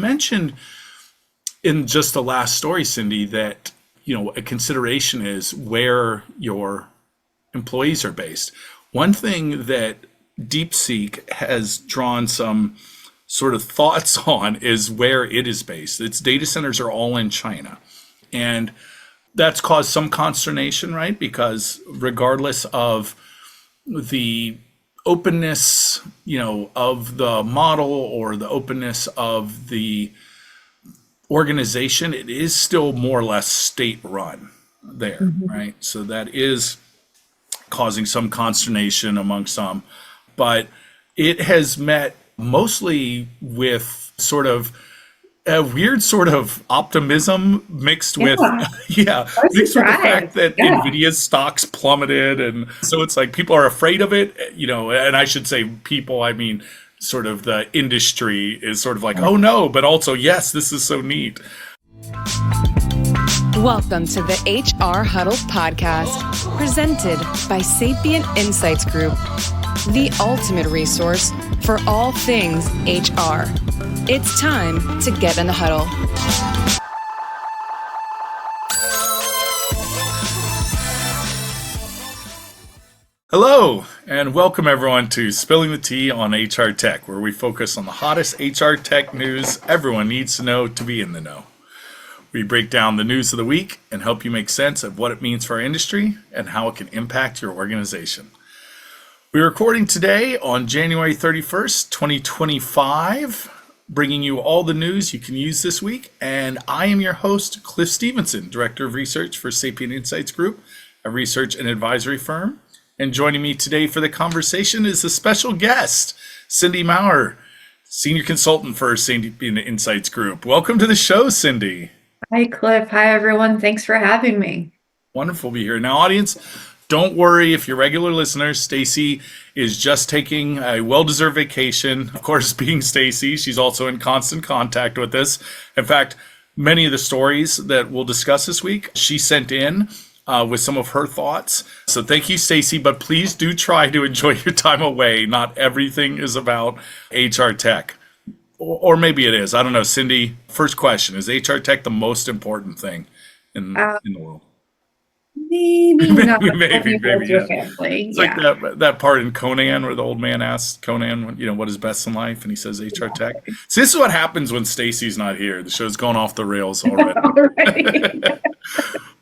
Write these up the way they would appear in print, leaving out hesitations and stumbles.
Mentioned in just the last story, Cindy, that a consideration is where your employees are based. One thing that DeepSeek has drawn some sort of thoughts on is where it is based. Its data centers are all in China, and that's caused some consternation, right? Because regardless of the openness, of the model or the openness of the organization, it is still more or less state run there, right? So that is causing some consternation among some, but it has met mostly with sort of a weird sort of optimism mixed with, mixed with the fact that Nvidia's stocks plummeted. And so it's like people are afraid of it, and I should say people, I mean, sort of the industry is sort of like, oh no, but also, yes, this is so neat. Welcome to the HR Huddle podcast, presented by Sapient Insights Group, the ultimate resource for all things HR. It's time to get in the huddle. Hello, and welcome everyone to Spilling the Tea on HR Tech, where we focus on the hottest HR tech news everyone needs to know to be in the know. We break down the news of the week and help you make sense of what it means for our industry and how it can impact your organization. We're recording today on January 31st, 2025, bringing you all the news you can use this week. And I am your host, Cliff Stevenson, Director of Research for Sapient Insights Group, a research and advisory firm. And joining me today for the conversation is a special guest, Cindy Maurer, Senior Consultant for Sapient Insights Group. Welcome to the show, Cindy. Hi, Cliff. Hi, everyone. Thanks for having me. Wonderful to be here. Now, audience, don't worry if you're regular listeners. Stacy is just taking a well-deserved vacation. Of course, being Stacy, she's also in constant contact with us. In fact, many of the stories that we'll discuss this week, she sent in with some of her thoughts. So thank you, Stacy, but please do try to enjoy your time away. Not everything is about HR tech. Or maybe it is. I don't know. Cindy, first question, is HR tech the most important thing in the world? Maybe not. maybe. Your family. It's like that part in Conan where the old man asks Conan, what is best in life, and he says HR tech. So this is what happens when Stacy's not here. The show's gone off the rails already.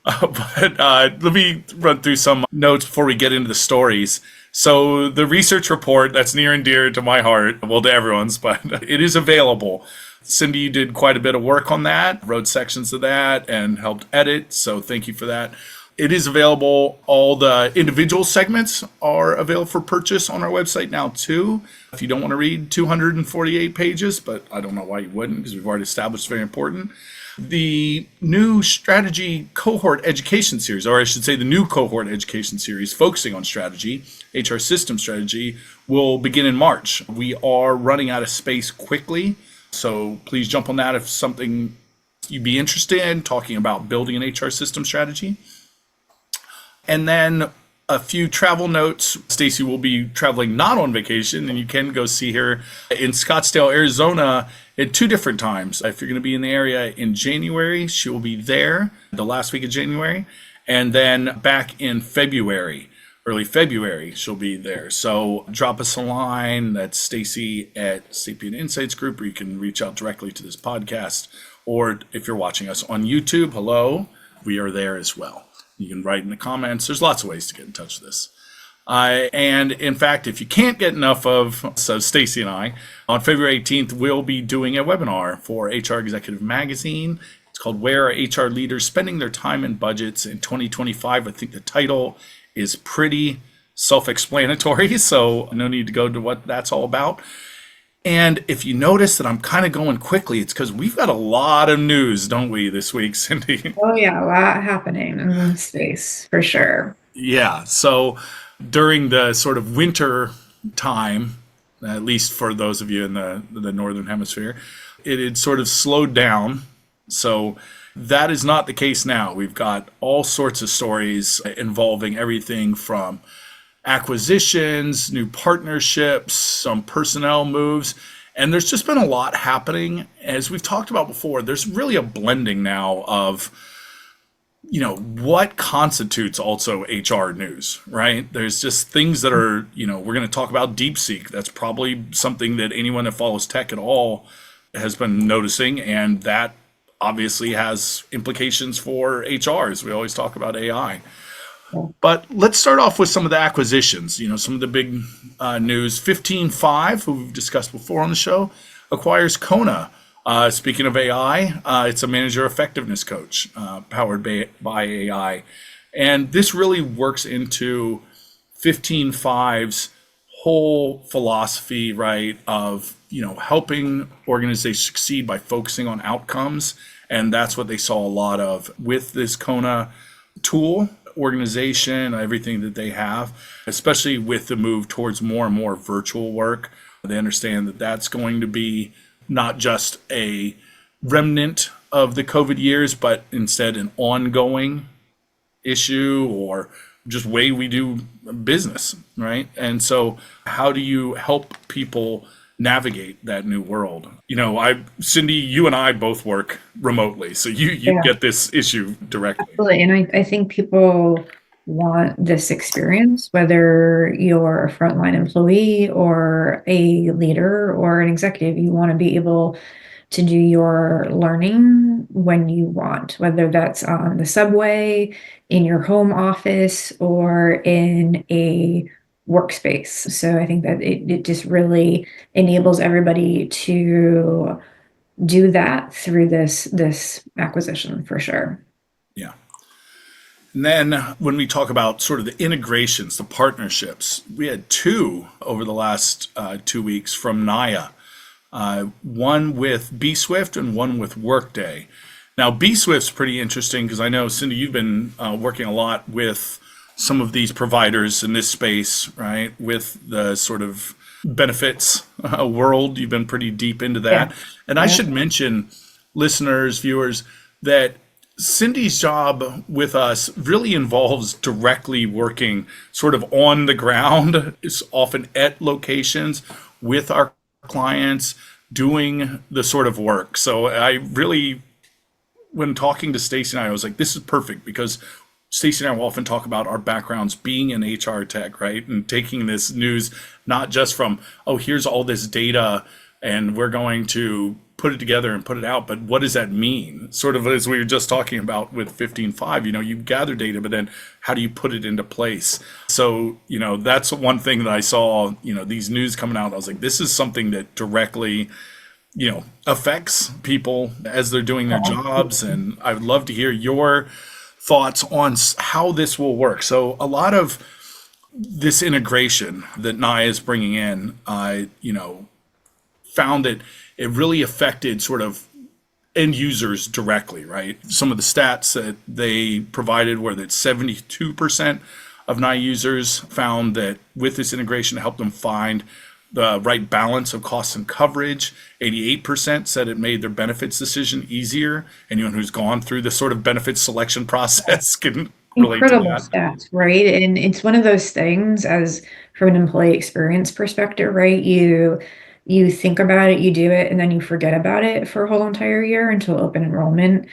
But let me run through some notes before we get into the stories. So the research report, that's near and dear to my heart, well, to everyone's, but it is available. Cindy, you did quite a bit of work on that, wrote sections of that, and helped edit. So thank you for that. It is available. All the individual segments are available for purchase on our website now, too. If you don't want to read 248 pages, but I don't know why you wouldn't, because we've already established it's very important. The new strategy cohort education series, or I should say the new cohort education series focusing on strategy, HR system strategy, will begin in March. We are running out of space quickly, so please jump on that if something you'd be interested in, talking about building an HR system strategy. And then a few travel notes. Stacy will be traveling not on vacation, and you can go see her in Scottsdale, Arizona at two different times. If you're going to be in the area in January, she will be there the last week of January. And then back in February, early February, she'll be there. So drop us a line. That's Stacy at Sapient Insights Group, or you can reach out directly to this podcast. Or if you're watching us on YouTube, hello, we are there as well. You can write in the comments. There's lots of ways to get in touch with us. And in fact, if you can't get enough of, so Stacy and I, on February 18th, we'll be doing a webinar for HR Executive Magazine. It's called Where Are HR Leaders Spending Their Time and Budgets in 2025? I think the title is pretty self-explanatory, so no need to go to what that's all about. And if you notice that I'm kind of going quickly, it's because we've got a lot of news, don't we, this week, Cindy? Oh, yeah, a lot happening in this space, for sure. Yeah, so during the sort of winter time, at least for those of you in the Northern Hemisphere, it had sort of slowed down. So that is not the case now. We've got all sorts of stories involving everything from acquisitions, new partnerships, some personnel moves, And there's just been a lot happening. As we've talked about before, there's really a blending now of, what constitutes also HR news, right? There's just things that are, we're going to talk about DeepSeek. That's probably something that anyone that follows tech at all has been noticing. And that obviously has implications for HR, as we always talk about AI. But let's start off with some of the acquisitions. Some of the big news. 15.5, who we've discussed before on the show, acquires Kona. Speaking of AI, it's a manager effectiveness coach powered by AI. And this really works into 15.5's whole philosophy, right, of, helping organizations succeed by focusing on outcomes. And that's what they saw a lot of with this Kona tool organization, everything that they have, especially with the move towards more and more virtual work. They understand that that's going to be not just a remnant of the COVID years, but instead an ongoing issue or just way we do business, right? And so how do you help people navigate that new world? Cindy, you and I both work remotely, so you get this issue directly. Absolutely. And I think people want this experience, whether you're a frontline employee or a leader or an executive. You want to be able to do your learning when you want, whether that's on the subway, in your home office, or in a workspace. So I think that it just really enables everybody to do that through this acquisition for sure. Yeah. And then when we talk about sort of the integrations, the partnerships, we had two over the last 2 weeks from Nayya, one with bswift and one with Workday. Now, bswift's pretty interesting because I know, Cindy, you've been working a lot with some of these providers in this space, right? With the sort of benefits world, you've been pretty deep into that. Yeah. And I should mention, listeners, viewers, that Cindy's job with us really involves directly working sort of on the ground, is often at locations with our clients doing the sort of work. So I really, when talking to Stacey and I was like, this is perfect because Stacey and I will often talk about our backgrounds being in HR tech, right? And taking this news, not just from, here's all this data and we're going to put it together and put it out, but what does that mean? Sort of as we were just talking about with 15.5, you gather data, but then how do you put it into place? So, that's one thing that I saw, these news coming out. I was like, this is something that directly, affects people as they're doing their jobs. And I would love to hear your thoughts on how this will work. So a lot of this integration that Nayya is bringing in, found that it really affected sort of end users directly, right? Some of the stats that they provided were that 72% of Nayya users found that with this integration, it helped them find the right balance of cost and coverage. 88% said it made their benefits decision easier. Anyone who's gone through the sort of benefits selection process can relate to that. Incredible stats, right? And it's one of those things, as from an employee experience perspective, right? You think about it, you do it, and then you forget about it for a whole entire year until open enrollment.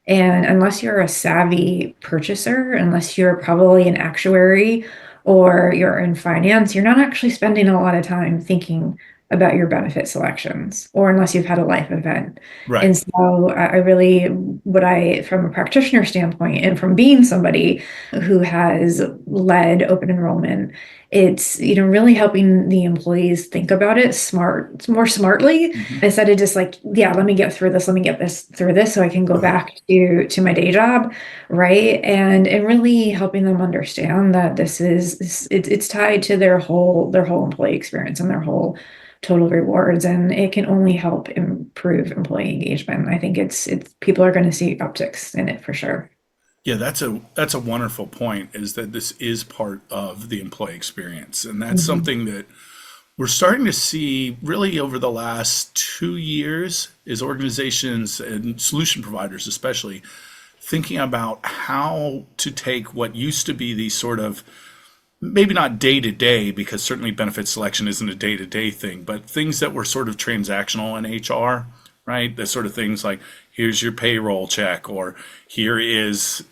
And unless you're a savvy purchaser, unless you're probably an actuary or you're in finance, you're not actually spending a lot of time thinking about your benefit selections, or unless you've had a life event. Right. And so I really, from a practitioner standpoint, and from being somebody who has led open enrollment, it's, really helping the employees think about it more smartly, instead of just like, let me get through this, so I can go back to my day job, right? And really helping them understand that it's tied to their whole employee experience and their whole total rewards, and it can only help improve employee engagement. I think it's people are going to see upticks in it for sure. Yeah, that's a wonderful point, is that this is part of the employee experience. And that's something that we're starting to see really over the last 2 years, is organizations and solution providers especially thinking about how to take what used to be these sort of maybe not day to day, because certainly benefit selection isn't a day to day thing, but things that were sort of transactional in HR, right? The sort of things like, here's your payroll check, or here is,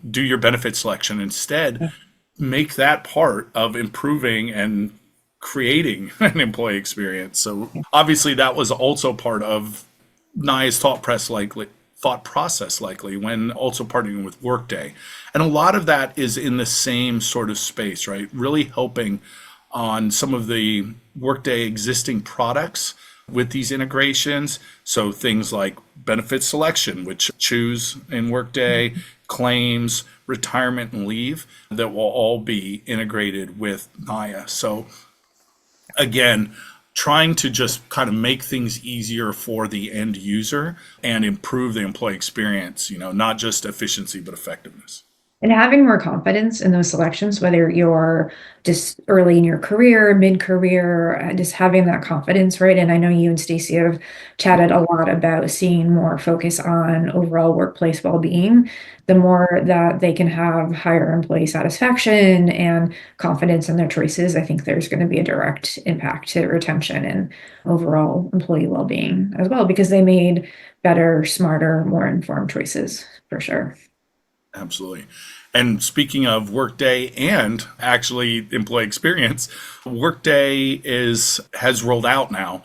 do your benefit selection. Instead, make that part of improving and creating an employee experience. So obviously that was also part of Nayya's thought process likely when also partnering with Workday. And a lot of that is in the same sort of space, right? Really helping on some of the Workday existing products with these integrations. So things like benefit selection, which choose in Workday, claims, retirement and leave, that will all be integrated with Nayya. So again, trying to just kind of make things easier for the end user and improve the employee experience, not just efficiency, but effectiveness. And having more confidence in those selections, whether you're just early in your career, mid-career, just having that confidence, right? And I know you and Stacey have chatted a lot about seeing more focus on overall workplace well-being. The more that they can have higher employee satisfaction and confidence in their choices, I think there's going to be a direct impact to retention and overall employee well-being as well, because they made better, smarter, more informed choices for sure. Absolutely. And speaking of Workday and actually employee experience, Workday has rolled out now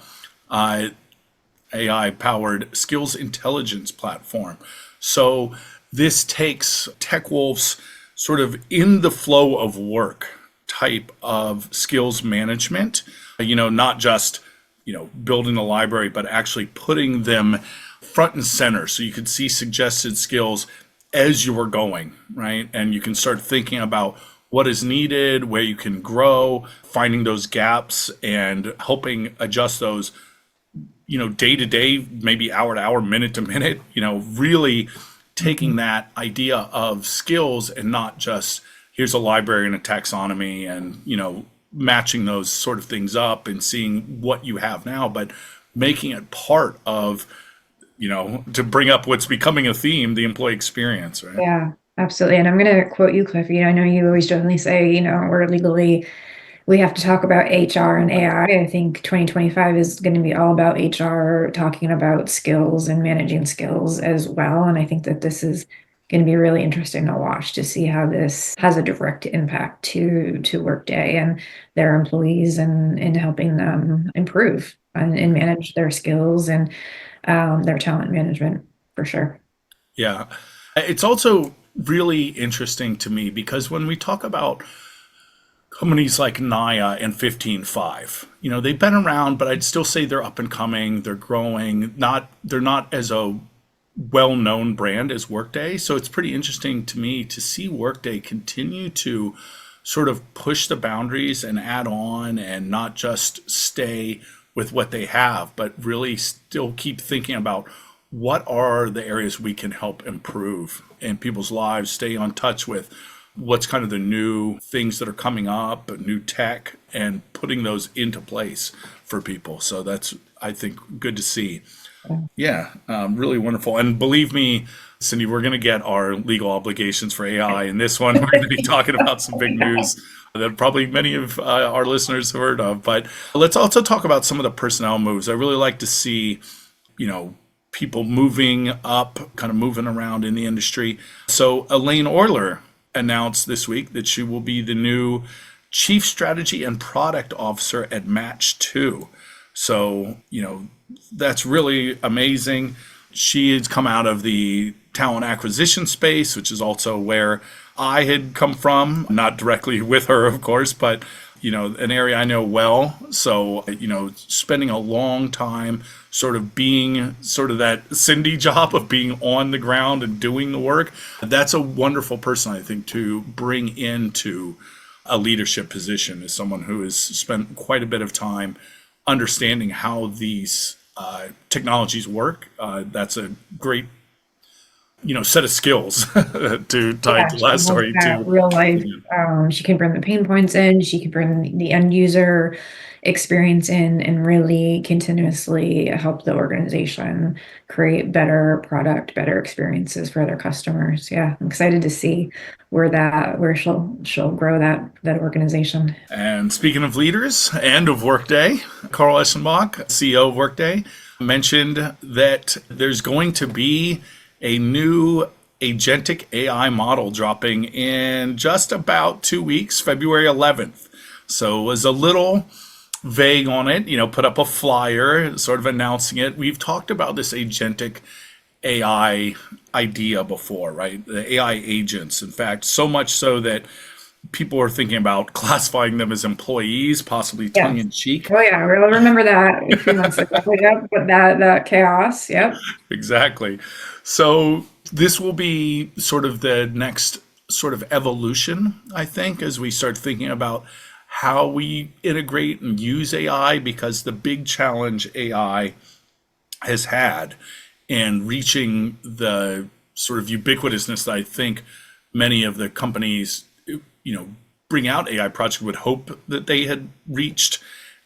AI-powered skills intelligence platform. So this takes TechWolf's sort of in the flow of work type of skills management, not just, building a library, but actually putting them front and center so you could see suggested skills as you were going, right? And you can start thinking about what is needed, where you can grow, finding those gaps and helping adjust those, day to day, maybe hour to hour, minute to minute, really taking that idea of skills and not just here's a library and a taxonomy and, matching those sort of things up and seeing what you have now, but making it part of to bring up what's becoming a theme, the employee experience, right? Yeah, absolutely. And I'm going to quote you, Cliff. I know you always jokingly say, we have to talk about HR and AI. I think 2025 is going to be all about HR talking about skills and managing skills as well. And I think that this is going to be really interesting to watch to see how this has a direct impact to Workday and their employees and helping them improve and manage their skills and their talent management for sure. Yeah. It's also really interesting to me because when we talk about companies like Nayya and 15.5, they've been around, but I'd still say they're up and coming, they're growing, they're not as a well-known brand as Workday. So it's pretty interesting to me to see Workday continue to sort of push the boundaries and add on and not just stay with what they have, but really still keep thinking about what are the areas we can help improve in people's lives, stay on touch with what's kind of the new things that are coming up, new tech, and putting those into place for people. So that's, I think, good to see. Yeah, really wonderful. And believe me, Cindy, we're going to get our legal obligations for AI in this one. We're going to be talking about some big news that probably many of our listeners have heard of. But let's also talk about some of the personnel moves. I really like to see, people moving up, kind of moving around in the industry. So Elaine Euler announced this week that she will be the new Chief Strategy and Product Officer at Match2. So, that's really amazing. She has come out of the talent acquisition space, which is also where I had come from, not directly with her, of course, but, an area I know well. So, spending a long time sort of being sort of that Cindy job of being on the ground and doing the work. That's a wonderful person, I think, to bring into a leadership position as someone who has spent quite a bit of time understanding how these technologies work. That's a great set of skills to tie Yeah, the she last has story that to. real life. She can bring the pain points in. She can bring the end user experience in, and really continuously help the organization create better product, better experiences for their customers. Yeah, I'm excited to see where she'll grow that organization. And speaking of leaders and of Workday, Carl Eschenbach, CEO of Workday, mentioned that there's going to be a new agentic AI model dropping in just about 2 weeks, February 11th. So it was a little vague on it, put up a flyer sort of announcing it. We've talked about this agentic AI idea before, right? The AI agents, in fact, so much so that people are thinking about classifying them as employees, possibly tongue Yes. in cheek. Oh yeah, I really remember that a few months ago. Yep, but that chaos. Yep. Exactly. So this will be sort of the next sort of evolution, I think, as we start thinking about how we integrate and use AI, because the big challenge AI has had in reaching the sort of ubiquitousness that I think many of the companies, bring out AI projects would hope that they had reached.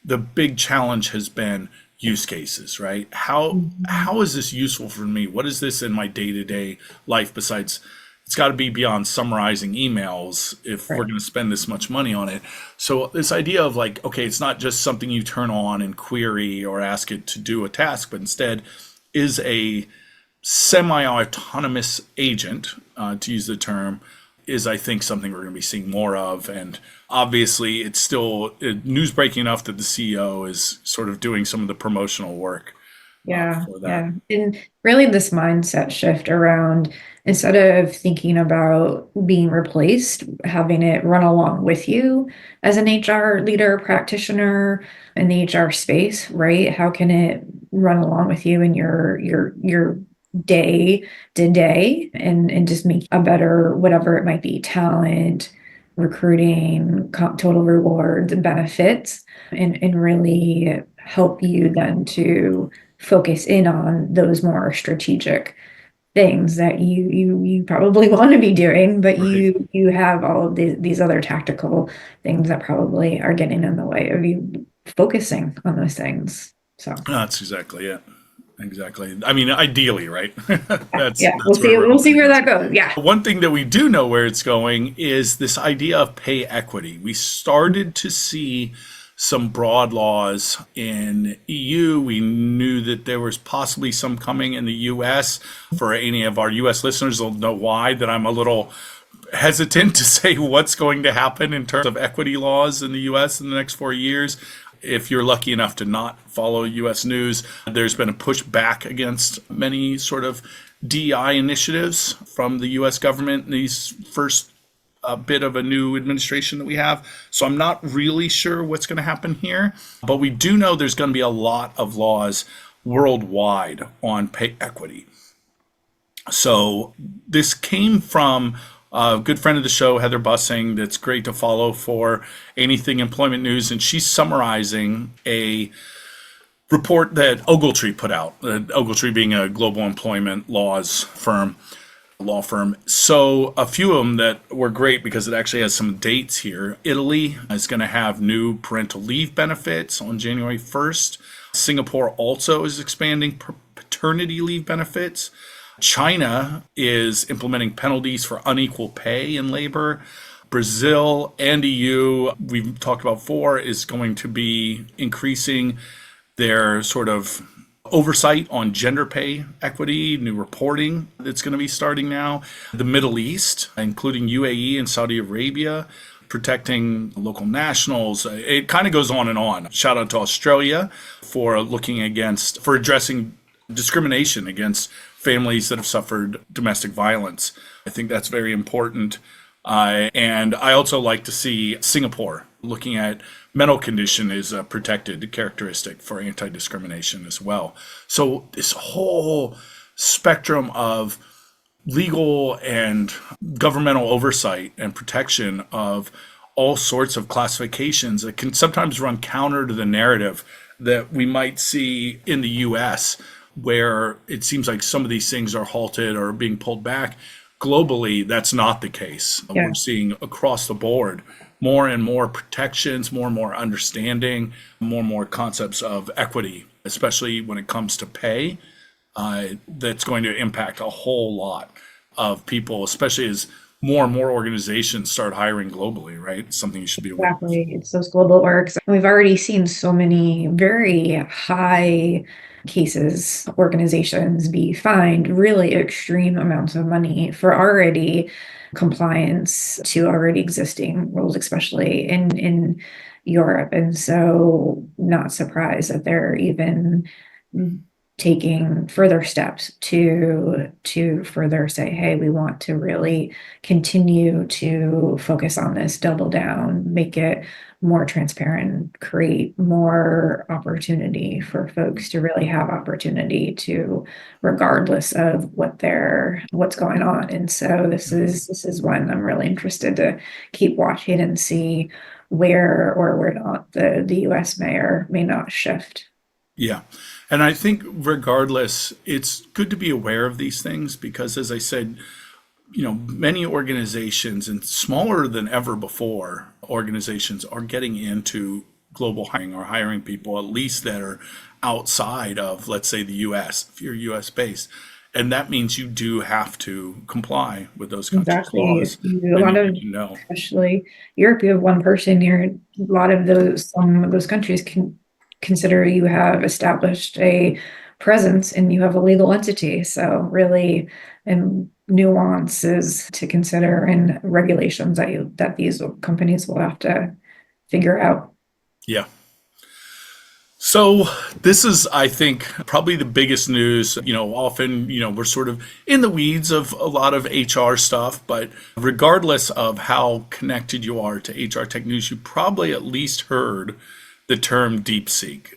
The big challenge has been use cases, right? How is this useful for me? What is this in my day-to-day life besides it's got to be beyond summarizing emails if we're Right. going to spend this much money on it. So this idea of like, okay, it's not just something you turn on and query or ask it to do a task, but instead is a semi-autonomous agent, to use the term, is I think something we're going to be seeing more of. And obviously it's still news breaking enough that the CEO is sort of doing some of the promotional work Yeah, for that. yeah. And really this mindset shift around, instead of thinking about being replaced, having it run along with you as an HR leader, practitioner in the HR space, right? How can it run along with you in your day to day, and just make a better, whatever it might be, talent, recruiting, total rewards, benefits, and really help you then to focus in on those more strategic things that you probably want to be doing, but Right. you have all of these other tactical things that probably are getting in the way of you focusing on those things. So That's exactly it. Exactly. I mean, ideally, right? yeah, That's where we're we'll see hoping it where goes. that goes. Yeah. One thing that we do know where it's going is this idea of pay equity. We started to see some broad laws in EU. We knew that there was possibly some coming in the US. For any of our US listeners, will know why that I'm a little hesitant to say what's going to happen in terms of equity laws in the US in the next 4 years. If you're lucky enough to not follow US news, there's been a push back against many sort of DEI initiatives from the US government in these first bit of a new administration that we have. So I'm not really sure what's going to happen here, but we do know there's going to be a lot of laws worldwide on pay equity. So this came from a good friend of the show, Heather Bussing, that's great to follow for anything employment news. And she's summarizing a report that Ogletree put out, Ogletree being a global employment laws law firm. So a few of them that were great because it actually has some dates here. Italy is going to have new parental leave benefits on January 1st. Singapore also is expanding paternity leave benefits. China is implementing penalties for unequal pay in labor. Brazil and EU, we've talked about before, is going to be increasing their sort of oversight on gender pay equity, new reporting that's going to be starting now. The Middle East, including UAE and Saudi Arabia, protecting local nationals. It kind of goes on and on. Shout out to Australia for addressing discrimination against families that have suffered domestic violence. I think that's very important. And I also like to see Singapore looking at mental condition is a protected characteristic for anti-discrimination as well. So this whole spectrum of legal and governmental oversight and protection of all sorts of classifications that can sometimes run counter to the narrative that we might see in the US where it seems like some of these things are halted or being pulled back. Globally, that's not the case. Yeah. We're seeing across the board more and more protections, more and more understanding, more and more concepts of equity, especially when it comes to pay. That's going to impact a whole lot of people, especially as more and more organizations start hiring globally, right? Something you should be aware of. Exactly. It's those global orgs. And we've already seen so many very high cases, organizations be fined really extreme amounts of money for already compliance to already existing rules, especially in Europe. And so not surprised that they're even taking further steps to further say, hey, we want to really continue to focus on this, double down, make it more transparent, create more opportunity for folks to really have opportunity to, regardless of what's going on. And so this is one I'm really interested to keep watching and see where or where not the US may or may not shift. Yeah. And I think regardless, it's good to be aware of these things because, as I said, many organizations and smaller than ever before organizations are getting into global hiring or hiring people, at least that are outside of, let's say, the US, if you're US based. And that means you do have to comply with those countries' laws. A lot of, especially Europe, you have one person here. A lot of some of those countries can consider you have established a presence and you have a legal entity. So really, and nuances to consider and regulations that these companies will have to figure out. Yeah. So this is, I think, probably the biggest news. Often, we're sort of in the weeds of a lot of HR stuff, but regardless of how connected you are to HR tech news, you probably at least heard the term DeepSeek.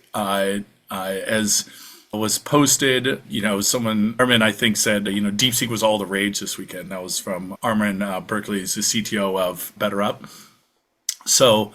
As was posted, Armin, I think, said, DeepSeek was all the rage this weekend. That was from Armin Berkeley, who's the CTO of BetterUp. So,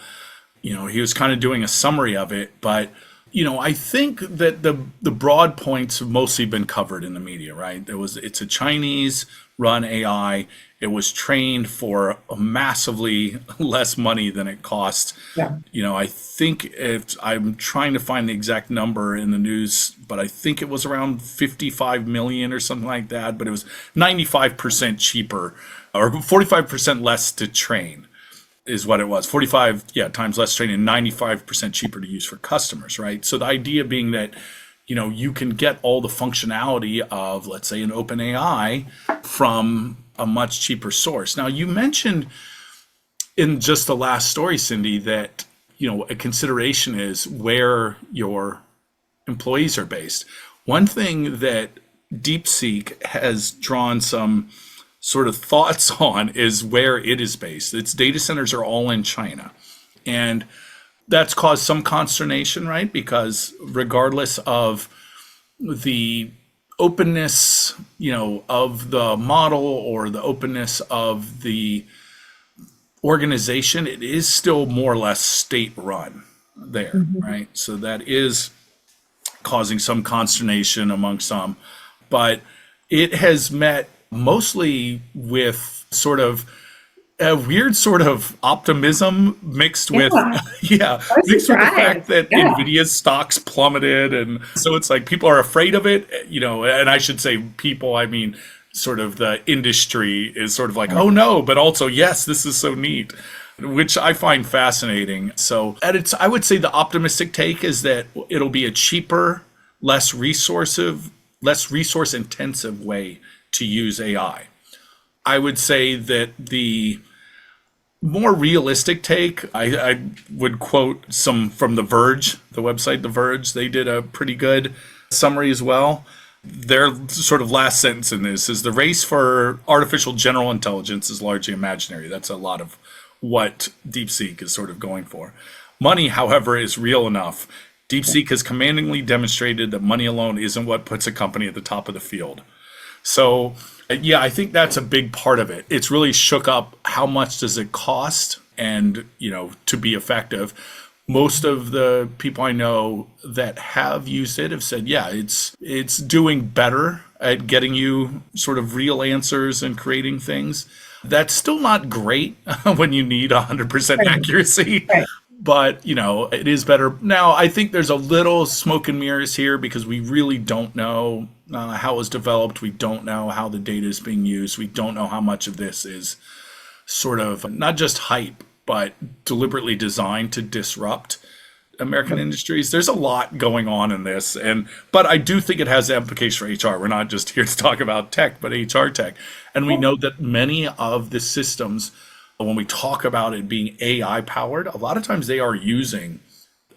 he was kind of doing a summary of it, but I think that the broad points have mostly been covered in the media, right? It's a Chinese run AI. It was trained for massively less money than it cost. Yeah. I think I'm trying to find the exact number in the news, but I think it was around 55 million or something like that, but it was 95% cheaper or 45% less to train. Is what it was. 45 times less training and 95% cheaper to use for customers, right? So the idea being that, you can get all the functionality of, let's say, an OpenAI from a much cheaper source. Now, you mentioned in just the last story, Cindy, that, a consideration is where your employees are based. One thing that DeepSeek has drawn some sort of thoughts on is where it is based. Its data centers are all in China. And that's caused some consternation, right? Because regardless of the openness, of the model or the openness of the organization, it is still more or less state run there, right? So that is causing some consternation among some. But it has met mostly with sort of a weird sort of optimism mixed with mixed with the fact that Nvidia's stocks plummeted, and so it's like people are afraid of it, and I should say people, I mean sort of the industry is sort of like, oh no, but also yes, this is so neat, which I find fascinating. So I would say the optimistic take is that it'll be a cheaper, less resource intensive way to use AI. I would say that the more realistic take, I would quote some from The Verge, the website The Verge. They did a pretty good summary as well. Their sort of last sentence in this is the race for artificial general intelligence is largely imaginary. That's a lot of what DeepSeek is sort of going for. Money, however, is real enough. DeepSeek has commandingly demonstrated that money alone isn't what puts a company at the top of the field. So, I think that's a big part of it. It's really shook up how much does it cost and, to be effective. Most of the people I know that have used it have said, yeah, it's doing better at getting you sort of real answers and creating things. That's still not great when you need 100% Right. accuracy, Right. but it is better. Now, I think there's a little smoke and mirrors here because we really don't know how it was developed. We don't know how the data is being used. We don't know how much of this is sort of not just hype, but deliberately designed to disrupt American industries. There's a lot going on in this, but I do think it has implications for HR. We're not just here to talk about tech, but HR tech. And we know that many of the systems, when we talk about it being AI powered, a lot of times they are using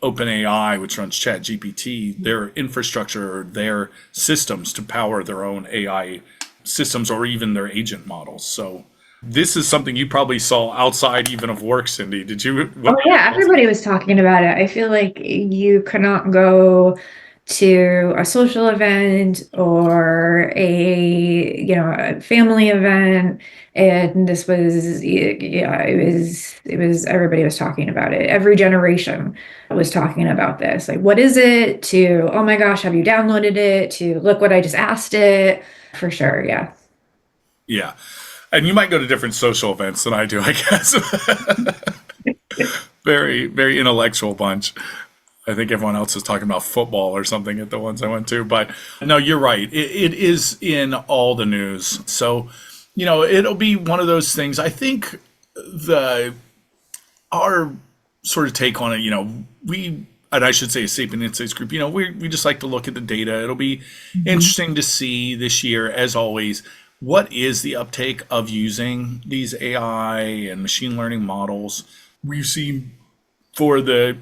OpenAI, which runs ChatGPT, their infrastructure, or their systems to power their own AI systems or even their agent models. So this is something you probably saw outside even of work, Cindy. Did you? Oh yeah, everybody was talking about it. I feel like you could not go to a social event or a family event, and this was yeah, it was everybody was talking about it. Every generation was talking about this. Like, what is it? To, oh my gosh, have you downloaded it? To, look what I just asked it. For sure, yeah. Yeah. And you might go to different social events than I do, I guess. Very, very intellectual bunch. I think everyone else is talking about football or something at the ones I went to. But no, you're right. It is in all the news. So, it'll be one of those things. I think our sort of take on it, and I should say a Sapient Insights Group, we just like to look at the data. It'll be interesting to see this year, as always, what is the uptake of using these AI and machine learning models. We've seen for the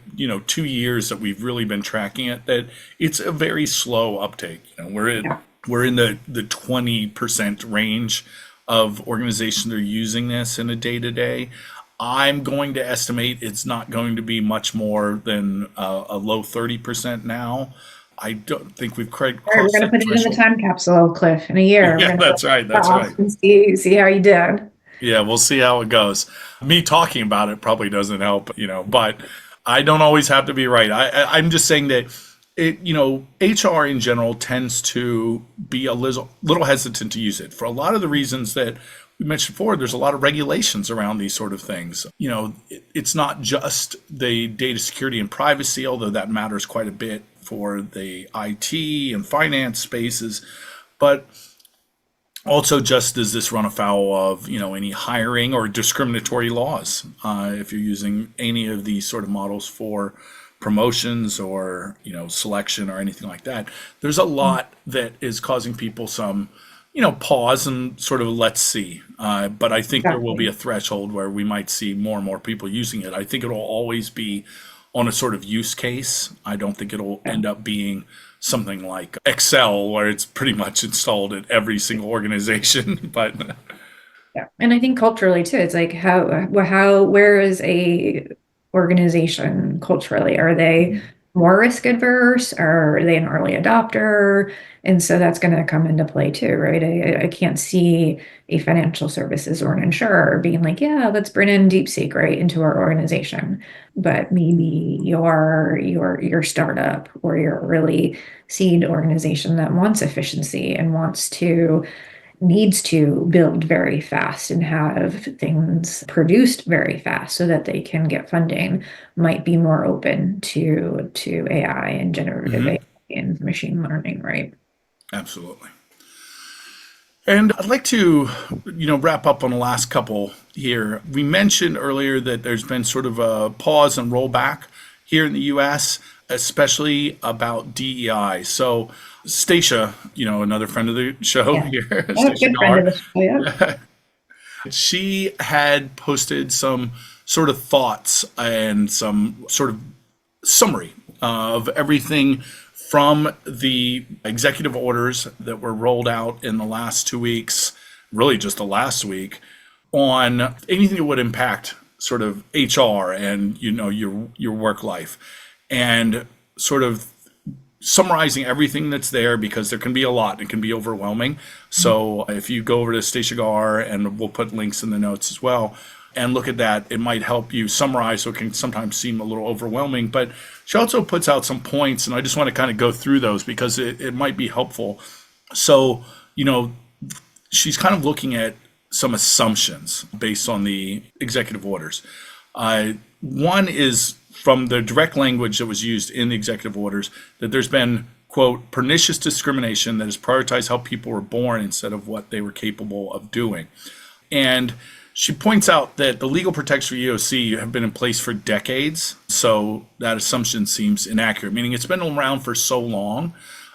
2 years that we've really been tracking it that it's a very slow uptake. We're in the 20% range of organizations that are using this in a day-to-day. I'm going to estimate it's not going to be much more than a low 30% now. I don't think we've quite All right, we're crossed gonna that put it in the threshold. time capsule, Cliff, in a year. We're Yeah, gonna that's right. look That's off right. and see how you did. Yeah, we'll see how it goes. Me talking about it probably doesn't help, but I don't always have to be right. I'm just saying that HR in general tends to be a little hesitant to use it for a lot of the reasons that we mentioned before. There's a lot of regulations around these sort of things. It's not just the data security and privacy, although that matters quite a bit for the IT and finance spaces, but also, just does this run afoul of any hiring or discriminatory laws if you're using any of these sort of models for promotions or selection or anything like that? There's a lot that is causing people some pause and sort of let's see. But I think there will be a threshold where we might see more and more people using it. I think it'll always be on a sort of use case. I don't think it'll end up being something like Excel, where it's pretty much installed at every single organization. But Yeah, and I think culturally too, it's like where is a organization culturally? Are they more risk adverse? Are they an early adopter? And so that's going to come into play too, right? I can't see a financial services or an insurer being like, yeah, let's bring in DeepSeek right into our organization. But maybe your startup or your really seed organization that wants efficiency and needs to build very fast and have things produced very fast so that they can get funding might be more open to AI and generative AI and machine learning, right? absolutely. And I'd like to, wrap up on the last couple here. We mentioned earlier that there's been sort of a pause and rollback here in the U.S., especially about DEI. So Stacia, another friend of the show here, Oh, Stacia good friend of Maurer, the show, yeah. she had posted some sort of thoughts and some sort of summary of everything from the executive orders that were rolled out in the last 2 weeks, really just the last week, on anything that would impact sort of HR and your work life, and sort of summarizing everything that's there, because there can be a lot. It can be overwhelming. So if you go over to Stacia Gar, and we'll put links in the notes as well, and look at that. It might help you summarize, so it can sometimes seem a little overwhelming. But she also puts out some points, and I just want to kind of go through those because it might be helpful. So, she's kind of looking at some assumptions based on the executive orders. One is from the direct language that was used in the executive orders, that there's been, quote, pernicious discrimination that has prioritized how people were born instead of what they were capable of doing. And she points out that the legal protections for EOC have been in place for decades, so that assumption seems inaccurate, meaning it's been around for so long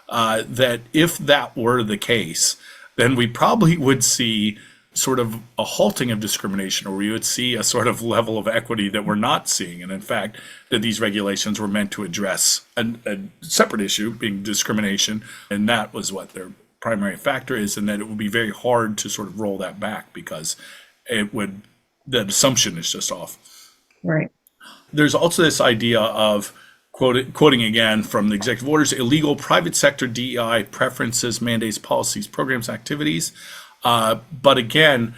that if that were the case, then we probably would see sort of a halting of discrimination, or we would see a sort of level of equity that we're not seeing. And in fact, that these regulations were meant to address a separate issue, being discrimination, and that was what their primary factor is, and that it would be very hard to sort of roll that back because the assumption is just off. Right. There's also this idea of, quoting again from the executive orders, illegal private sector DEI preferences, mandates, policies, programs, activities. But again,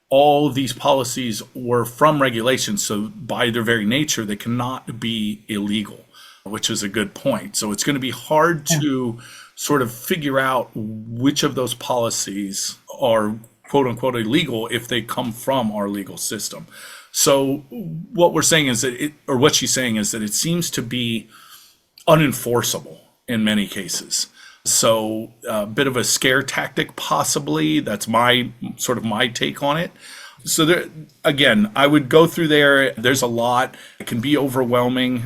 all these policies were from regulations, so by their very nature, they cannot be illegal, which is a good point. So it's going to be hard to sort of figure out which of those policies are quote unquote illegal if they come from our legal system. So what we're saying is that what she's saying is that it seems to be unenforceable in many cases. So a bit of a scare tactic, possibly. That's my take on it. So there, again, I would go through there. There's a lot. It can be overwhelming.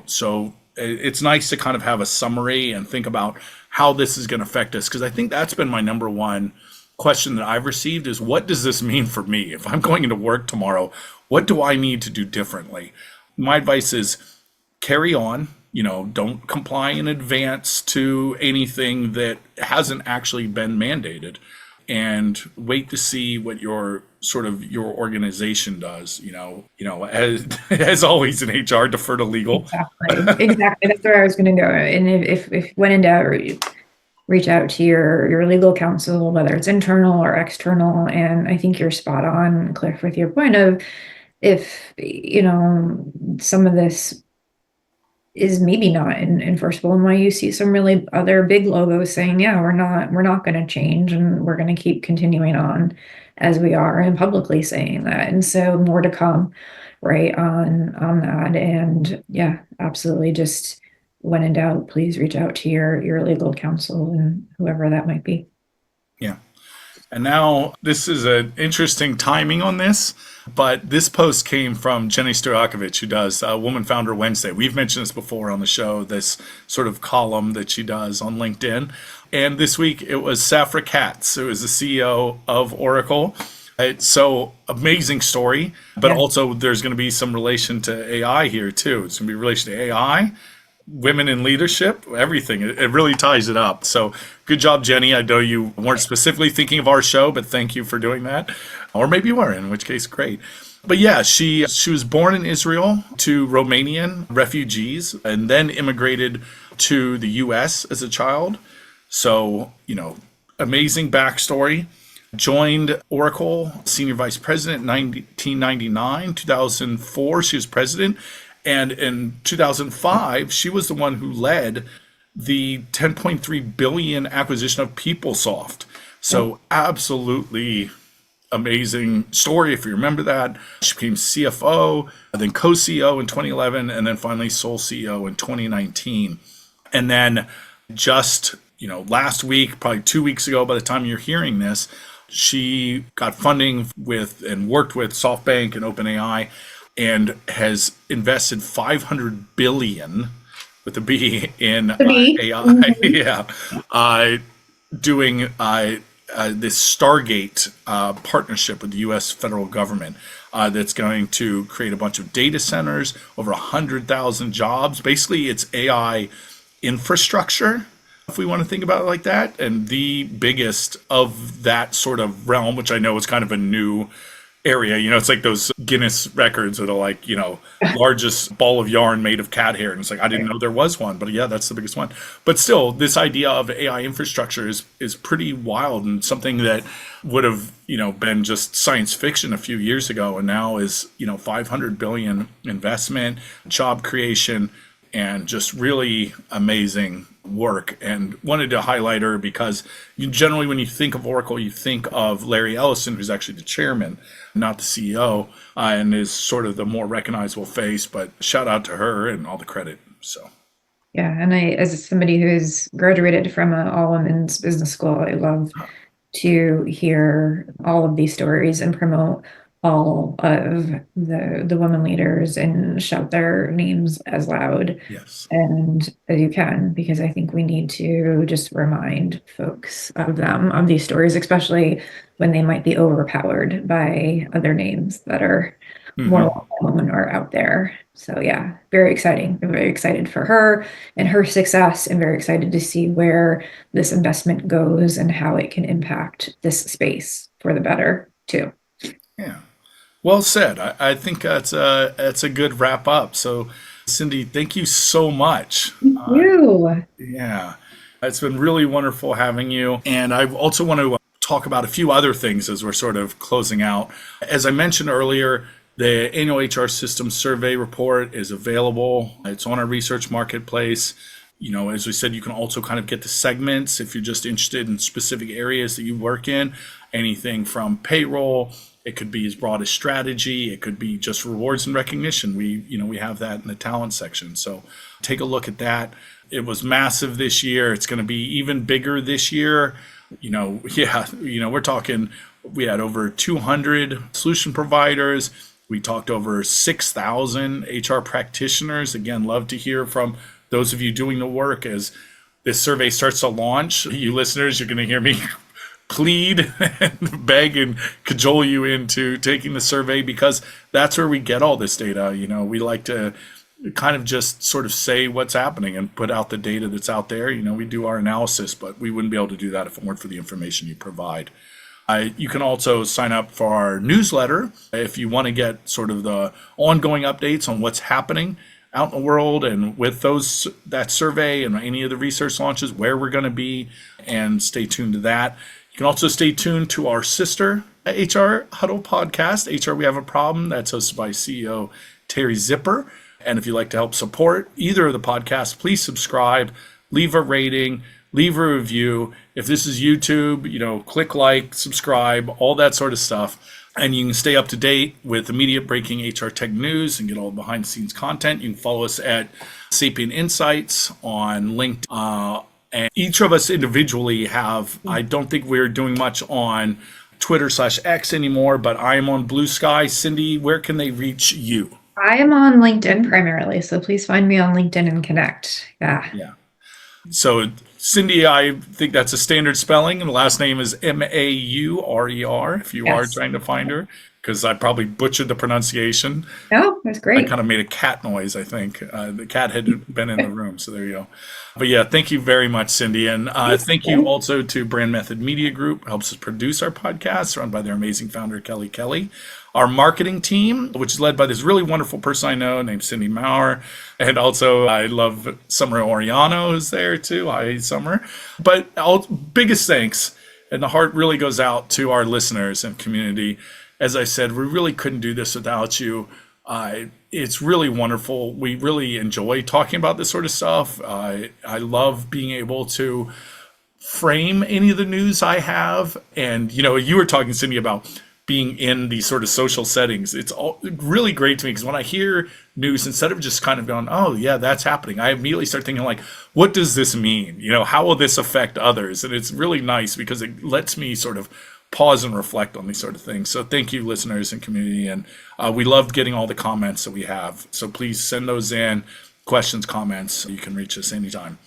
So it's nice to kind of have a summary and think about how this is going to affect us, because I think that's been my number one question that I've received is, what does this mean for me? If I'm going into work tomorrow, what do I need to do differently? My advice is carry on. Don't comply in advance to anything that hasn't actually been mandated, and wait to see what your organization does. As always in HR, defer to legal. Exactly. That's where I was going to go. And if when in doubt, reach out to your legal counsel, whether it's internal or external. And I think you're spot on, Cliff, with your point of, if some of this is maybe not enforceable, and why you see some really other big logos saying, yeah, we're not going to change, and we're going to keep continuing on as we are, and publicly saying that. And so more to come, right, on that. And yeah, absolutely, just when in doubt, please reach out to your legal counsel and whoever that might be. Yeah. And now this is an interesting timing on this, but this post came from Jenny Stojakovic, who does Woman Founder Wednesday. We've mentioned this before on the show, this sort of column that she does on LinkedIn. And this week it was Safra Katz, who is the CEO of Oracle. So amazing story, but also there's going to be some relation to AI here too. It's going to be relation to AI, women in leadership, everything. It really ties it up. So good job, Jenny. I know you weren't specifically thinking of our show, but thank you for doing that. Or maybe you were, in which case, great. But yeah, she was born in Israel to Romanian refugees and then immigrated to the US as a child. So, amazing backstory. Joined Oracle, senior vice president in 1999, 2004, she was president. And in 2005, she was the one who led the $10.3 billion acquisition of PeopleSoft. So absolutely amazing story, if you remember that. She became CFO, then co-CEO in 2011, and then finally sole CEO in 2019. And then just, last week, probably 2 weeks ago, by the time you're hearing this, she got funding with and worked with SoftBank and OpenAI, and has invested $500 billion with a B in AI. Doing this Stargate partnership with the U.S. federal government that's going to create a bunch of data centers, over 100,000 jobs. Basically, it's AI infrastructure, if we want to think about it like that, and the biggest of that sort of realm, which I know is kind of a new area. It's like those Guinness records that are like, largest ball of yarn made of cat hair. And it's like, I didn't know there was one, but yeah, that's the biggest one. But still, this idea of AI infrastructure is pretty wild, and something that would have, been just science fiction a few years ago, and now is, 500 billion investment, job creation, and just really amazing work. And wanted to highlight her because generally when you think of Oracle, you think of Larry Ellison, who's actually the chairman, not the CEO, and is sort of the more recognizable face. But shout out to her and all the credit. So. Yeah, and as somebody who's graduated from an all-women's business school, I love to hear all of these stories and promote all of the women leaders and shout their names as loud and as you can, because I think we need to just remind folks of these stories, especially when they might be overpowered by other names that are more women are out there. So yeah, very exciting. I'm very excited for her and her success, and very excited to see where this investment goes and how it can impact this space for the better too. Yeah. Well said. I think that's a good wrap up. So, Cindy, thank you so much. Thank you. Yeah, it's been really wonderful having you. And I also want to talk about a few other things as we're sort of closing out. As I mentioned earlier, the annual HR Systems Survey report is available. It's on our research marketplace. As we said, you can also kind of get the segments if you're just interested in specific areas that you work in. Anything from payroll. It could be as broad as strategy. It could be just rewards and recognition. We have that in the talent section. So take a look at that. It was massive this year. It's going to be even bigger this year. We're talking, we had over 200 solution providers. We talked over 6,000 HR practitioners. Again, love to hear from those of you doing the work. As this survey starts to launch, you listeners, you're going to hear me plead and beg and cajole you into taking the survey, because that's where we get all this data. We like to kind of just sort of say what's happening and put out the data that's out there. We do our analysis, but we wouldn't be able to do that if it weren't for the information you provide. You can also sign up for our newsletter if you want to get sort of the ongoing updates on what's happening out in the world, and with that survey and any of the research launches, where we're going to be, and stay tuned to that. You can also stay tuned to our sister HR Huddle podcast, HR We Have a Problem, that's hosted by CEO Terry Zipper. And if you'd like to help support either of the podcasts, please subscribe, leave a rating, leave a review. If this is YouTube, click like, subscribe, all that sort of stuff. And you can stay up to date with immediate breaking HR tech news and get all behind the scenes content. You can follow us at Sapient Insights on LinkedIn. And each of us individually I don't think we're doing much on Twitter/X anymore, but I am on Blue Sky. Cindy, where can they reach you? I am on LinkedIn primarily, so please find me on LinkedIn and connect. Yeah. So Cindy, I think that's a standard spelling, and the last name is Maurer, if you are trying to find her, because I probably butchered the pronunciation. No, that's great. I kind of made a cat noise, I think. The cat had been in the room, so there you go. But yeah, thank you very much, Cindy. And thank you also to Brand Method Media Group, who helps us produce our podcast, run by their amazing founder, Kelly. Our marketing team, which is led by this really wonderful person I know named Cindy Maurer. And also I love Summer Oriano, who's there too. Hi, Summer. But biggest thanks, and the heart really goes out to our listeners and community. As I said, we really couldn't do this without you. It's really wonderful. We really enjoy talking about this sort of stuff. I love being able to frame any of the news I have. And, you were talking, Cindy, about being in these sort of social settings. It's all really great to me, because when I hear news, instead of just kind of going, oh yeah, that's happening, I immediately start thinking like, what does this mean? How will this affect others? And it's really nice because it lets me sort of pause and reflect on these sort of things. So thank you, listeners and community. And we loved getting all the comments that we have. So please send those in, questions, comments. You can reach us anytime.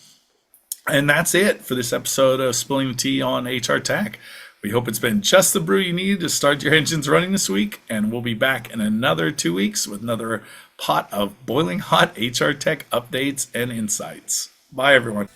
And that's it for this episode of Spilling the Tea on HR Tech. We hope it's been just the brew you need to start your engines running this week. And we'll be back in another 2 weeks with another pot of boiling hot HR tech updates and insights. Bye, everyone.